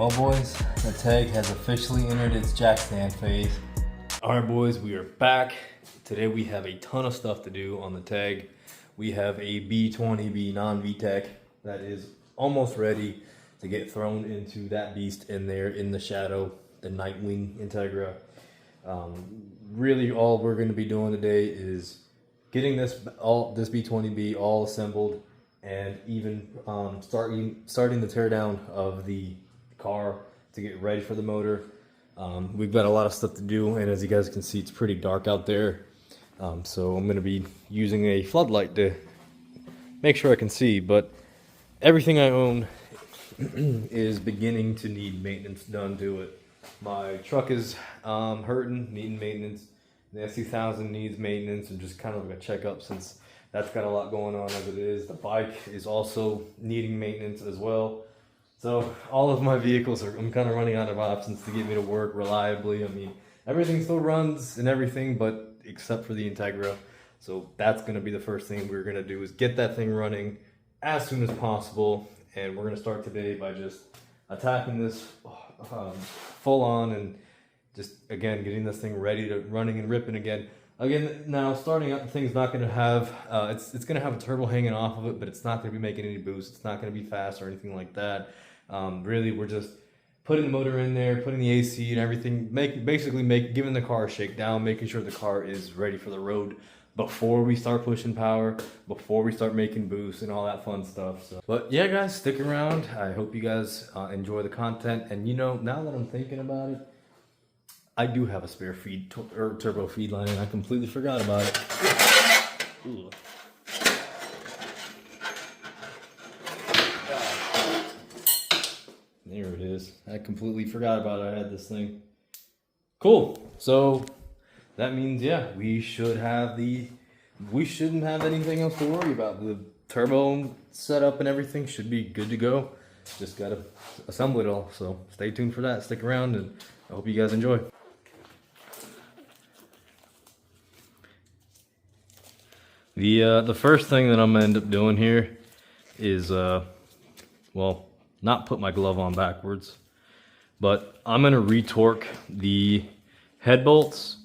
Well boys, the tag has officially entered its jack stand phase. Alright boys, we are back. Today we have a ton of stuff to do on the tag. We have a B20B non-VTEC that is almost ready to get thrown into that beast in there in the shadow, the Nightwing Integra. Really all we're going to be doing today is getting this B20B all assembled and even starting the teardown of the car to get ready for the motor. We've got a lot of stuff to do, and as you guys can see, it's pretty dark out there. So I'm going to be using a floodlight to make sure I can see, but everything I own is beginning to need maintenance done to it. My truck is hurting, needing maintenance. The S2000 needs maintenance and just kind of like a checkup, since that's got a lot going on as it is. The bike is also needing maintenance as well. So all of my vehicles I'm kind of running out of options to get me to work reliably. I mean, everything still runs and everything, but except for the Integra. So that's going to be the first thing we're going to do, is get that thing running as soon as possible. And we're going to start today by just attacking this full on and just, again, getting this thing ready to running and ripping again. Again, now starting up, the thing's not going to have, it's going to have a turbo hanging off of it, but it's not going to be making any boost. It's not going to be fast or anything like that. Really, we're just putting the motor in there, putting the AC and everything, giving the car a shakedown, making sure the car is ready for the road before we start pushing power, before we start making boosts and all that fun stuff. So, but yeah, guys, stick around. I hope you guys enjoy the content. And you know, now that I'm thinking about it, I do have a spare turbo feed line, and I completely forgot about it. Ooh. There it is. I completely forgot about it. I had this thing. Cool. So that means, yeah, we shouldn't have anything else to worry about. The turbo setup and everything should be good to go. Just gotta assemble it all. So stay tuned for that. Stick around, and I hope you guys enjoy. The first thing that I'm gonna end up doing here is well, not put my glove on backwards, but I'm gonna retorque the head bolts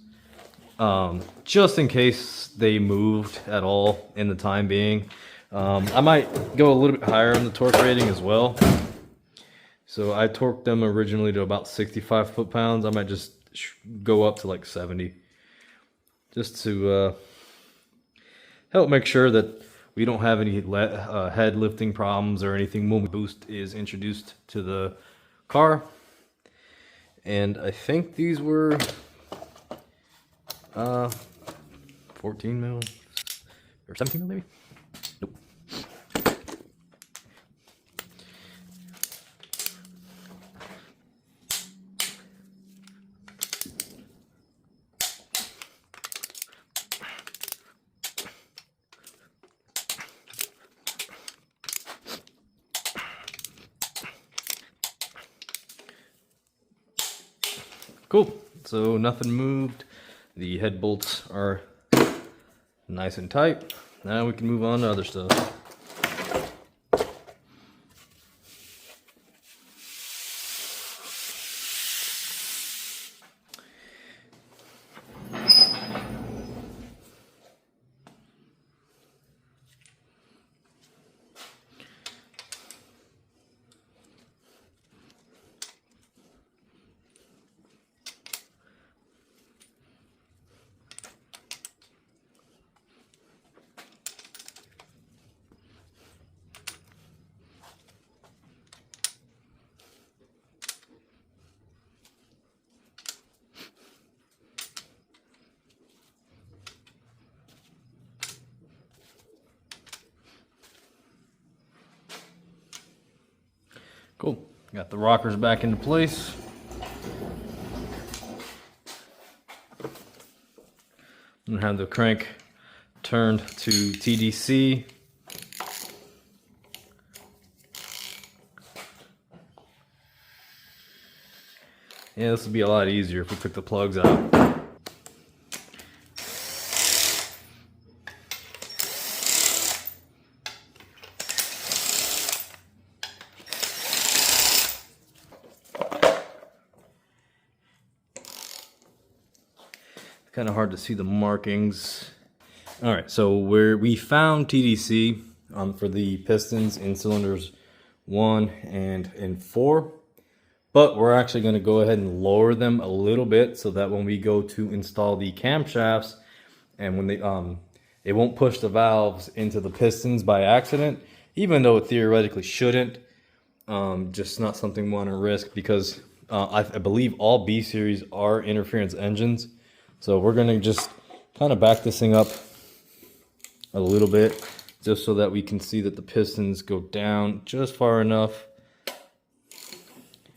just in case they moved at all in the time being. I might go a little bit higher on the torque rating as well. So I torqued them originally to about 65 foot-pounds. I might just go up to like 70, just to help make sure that we don't have any head lifting problems or anything when boost is introduced to the car. And I think these were 14 mil or 17 mil maybe. Nope. Cool, so nothing moved. The head bolts are nice and tight. Now we can move on to other stuff. Cool, got the rockers back into place. I'm gonna have the crank turned to TDC. Yeah, this would be a lot easier if we took the plugs out. kind of hard to see the markings. All right, so we found TDC for the pistons in cylinders 1 and 4, but we're actually going to go ahead and lower them a little bit so that when we go to install the camshafts and when they it won't push the valves into the pistons by accident, even though it theoretically shouldn't. Just not something we want to risk because I believe all B series are interference engines. So we're going to just kind of back this thing up a little bit just so that we can see that the pistons go down just far enough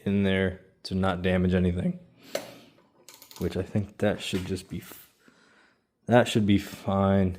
in there to not damage anything, which I think that should just be fine.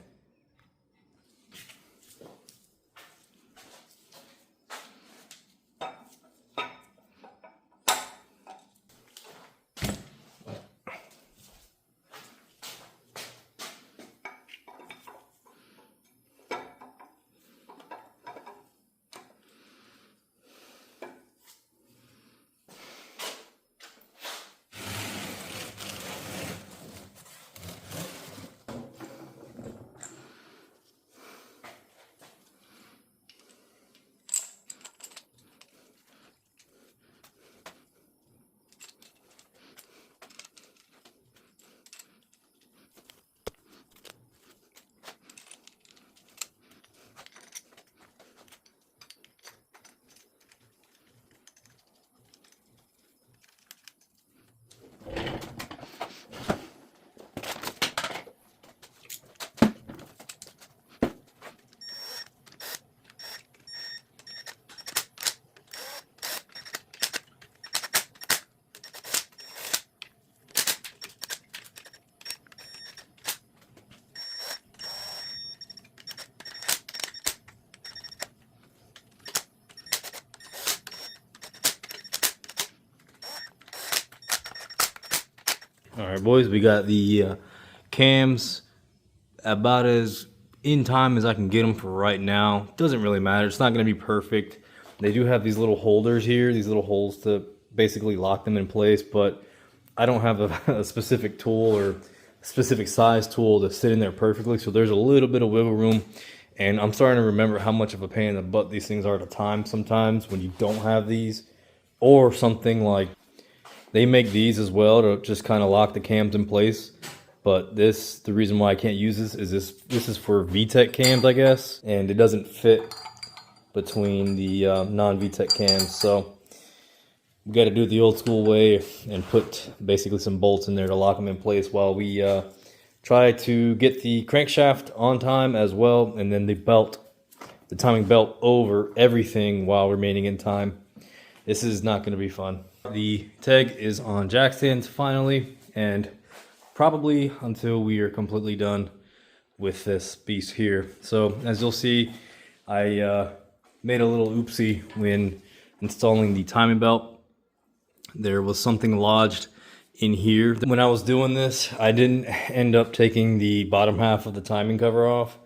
All right, boys, we got the cams about as in time as I can get them for right now. Doesn't really matter. It's not going to be perfect. They do have these little holders here, these little holes to basically lock them in place, but I don't have a specific tool or a specific size tool to sit in there perfectly, so there's a little bit of wiggle room. And I'm starting to remember how much of a pain in the butt these things are at a time sometimes when you don't have these, or something like they make these as well to just kind of lock the cams in place. But the reason why I can't use this is for VTEC cams, I guess, and it doesn't fit between the non-VTEC cams. So we got to do it the old school way and put basically some bolts in there to lock them in place while we try to get the crankshaft on time as well, and then the timing belt over everything while remaining in time. This is not going to be fun. The tag is on jack stands finally, and probably until we are completely done with this piece here. So as you'll see, I made a little oopsie when installing the timing belt. There was something lodged in here. When I was doing this, I didn't end up taking the bottom half of the timing cover off,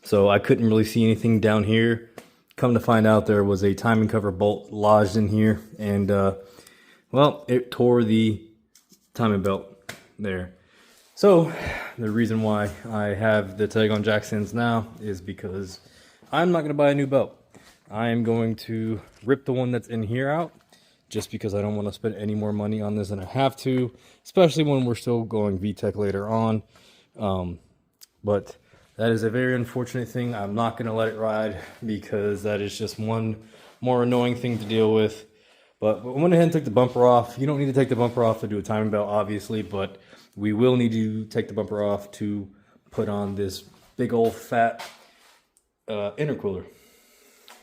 so I couldn't really see anything down here. Come to find out, there was a timing cover bolt lodged in here, and well, it tore the timing belt there. So the reason why I have the tag on jack stands now is because I'm not going to buy a new belt. I am going to rip the one that's in here out, just because I don't want to spend any more money on this than I have to, especially when we're still going VTEC later on. But that is a very unfortunate thing. I'm not going to let it ride because that is just one more annoying thing to deal with. But we went ahead and took the bumper off. You don't need to take the bumper off to do a timing belt, obviously, but we will need to take the bumper off to put on this big old fat intercooler.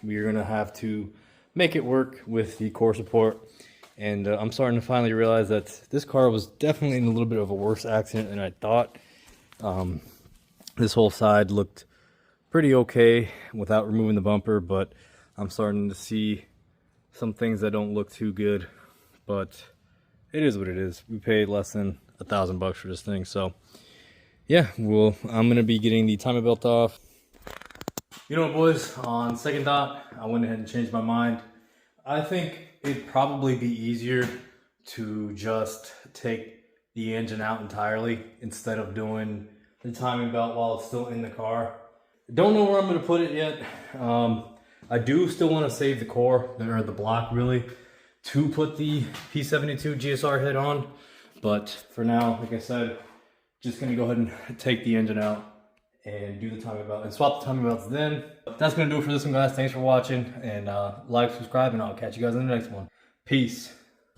We are going to have to make it work with the core support. And I'm starting to finally realize that this car was definitely in a little bit of a worse accident than I thought. This whole side looked pretty okay without removing the bumper, but I'm starting to see some things that don't look too good. But it is what it is. We paid less than $1,000 for this thing, so yeah, I'm gonna be getting the timing belt off. You know what, boys, on second thought, I went ahead and changed my mind. I think it'd probably be easier to just take the engine out entirely instead of doing the timing belt while it's still in the car. Don't know where I'm gonna put it yet. I do still want to save the core, or the block really, to put the P72 GSR head on. But for now, like I said, just gonna go ahead and take the engine out and do the timing belt and swap the timing belts then. That's gonna do it for this one, guys. Thanks for watching, and like, subscribe, and I'll catch you guys in the next one. Peace.